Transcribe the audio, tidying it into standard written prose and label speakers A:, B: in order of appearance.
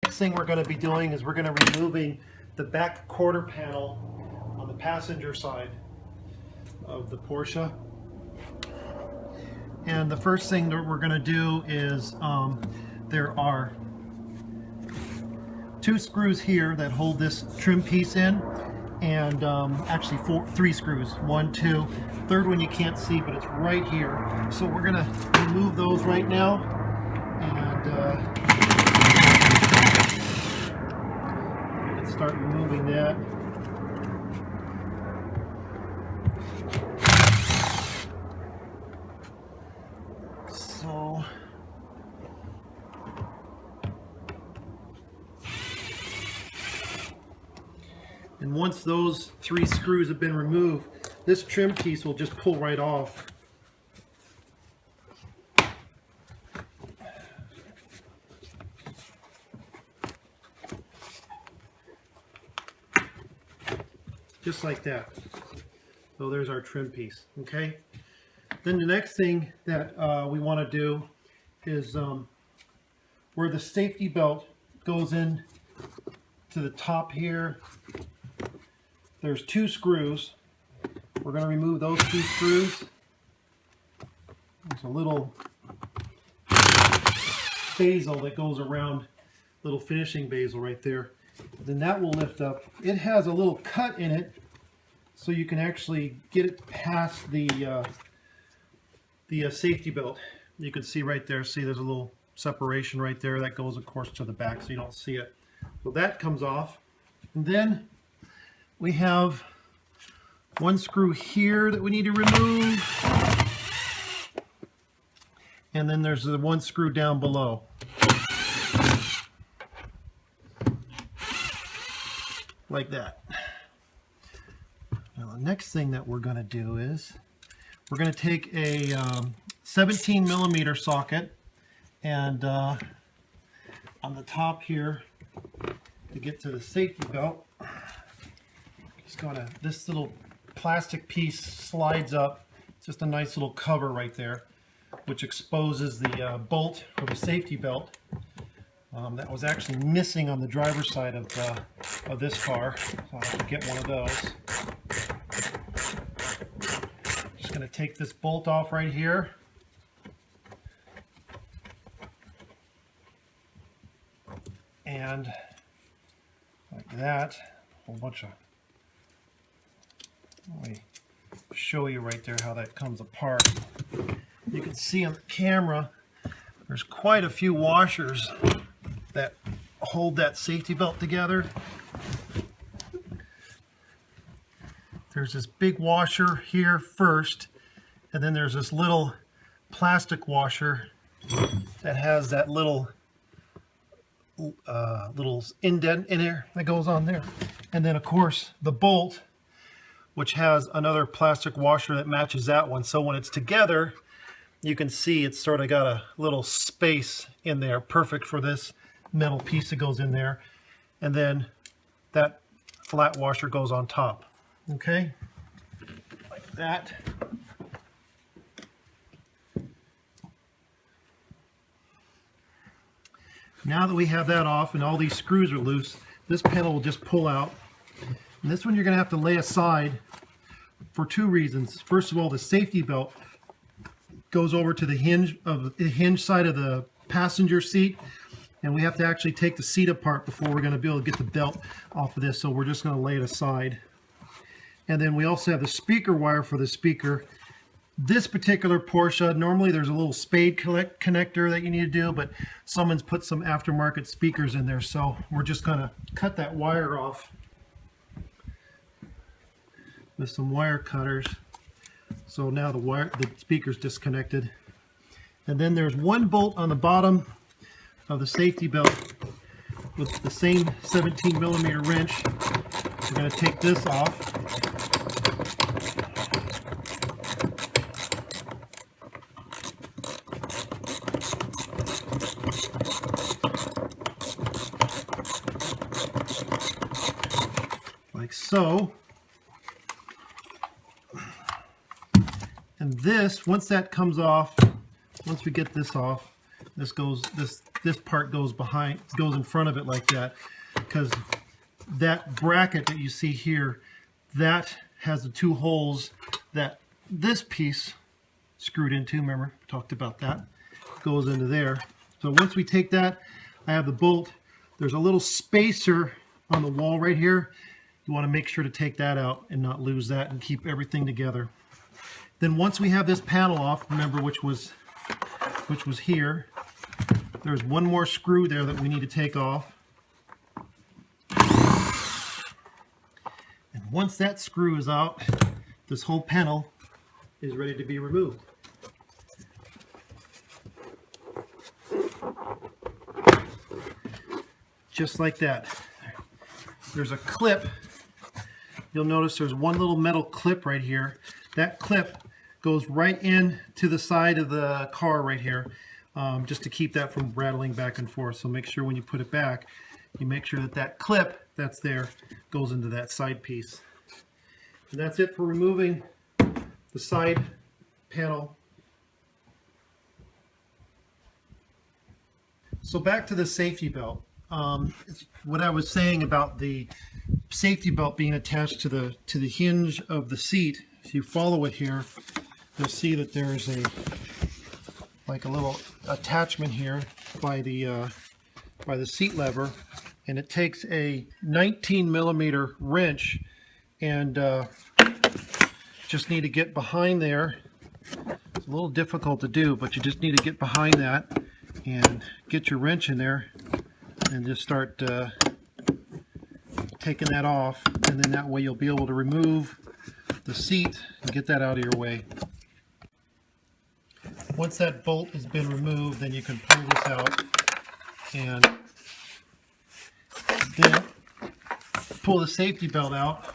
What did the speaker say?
A: Next thing we're going to be doing is we're going to be removing the back quarter panel on the passenger side of the Porsche. And the first thing that we're going to do is there are 2 screws here that hold this trim piece in, and actually 3 screws. 1, 2, third one you can't see, but it's right here. So we're going to remove those right now, and we can start removing that. So and once those 3 screws have been removed, this trim piece will just pull right off. Just like that. So there's our trim piece, okay? Then the next thing that we want to do is where the safety belt goes in to the top here, there's 2 screws. We're going to remove those 2 screws. There's a little bezel that goes around, little finishing bezel right there. Then that will lift up. It has a little cut in it, so you can actually get it past the safety belt. You can see right there, see there's a little separation right there that goes of course to the back, so you don't see it. So that comes off. And then we have 1 screw here that we need to remove, and then there's the 1 screw down below. Like that. Now the next thing that we're going to do is we're going to take a 17 millimeter socket, and on the top here to get to the safety belt, just gonna, this little plastic piece slides up. It's just a nice little cover right there, which exposes the bolt for the safety belt. That was actually missing on the driver's side of this car, so I'll have to get one of those. Just going to take this bolt off right here. And like that, a whole bunch of, let me show you right there how that comes apart. You can see on the camera there's quite a few washers that hold that safety belt together. There's this big washer here first, and then there's this little plastic washer that has that little indent in there that goes on there. And then of course the bolt, which has another plastic washer that matches that one. So when it's together, you can see it's sort of got a little space in there, perfect for this metal piece that goes in there. And then that flat washer goes on top. Okay, like that. Now that we have that off and all these screws are loose, this panel will just pull out. And this one you're going to have to lay aside for 2 reasons. First of all, the safety belt goes over to the hinge side of the passenger seat, and we have to actually take the seat apart before we're going to be able to get the belt off of this, so we're just going to lay it aside. And then we also have the speaker wire for the speaker. This particular Porsche, normally there's a little spade connector that you need to do, but someone's put some aftermarket speakers in there, so we're just going to cut that wire off with some wire cutters. So now the speaker's disconnected. And then there's 1 bolt on the bottom of the safety belt with the same 17 millimeter wrench. We're going to take this off. Like so. And this, once that comes off, once we get this off, this this part goes in front of it like that, because that bracket that you see here, that has the two holes that this piece screwed into. Remember, talked about that. Goes into there. So once we take that, I have the bolt. There's a little spacer on the wall right here. You want to make sure to take that out and not lose that, and keep everything together. Then once we have this panel off, remember which was here, there's one more screw there that we need to take off. And once that screw is out, this whole panel is ready to be removed. Just like that. There's a clip. You'll notice there's one little metal clip right here. That clip goes right in to the side of the car right here, just to keep that from rattling back and forth. So make sure when you put it back, you make sure that that clip that's there goes into that side piece. And that's it for removing the side panel. So back to the safety belt. What I was saying about the safety belt being attached to the hinge of the seat. If you follow it here, you'll see that there's a little attachment here by the seat lever, and it takes a 19mm wrench, and just need to get behind there. It's a little difficult to do, but you just need to get behind that and get your wrench in there and just start taking that off, and then that way you'll be able to remove the seat and get that out of your way. Once that bolt has been removed, then you can pull this out and then pull the safety belt out.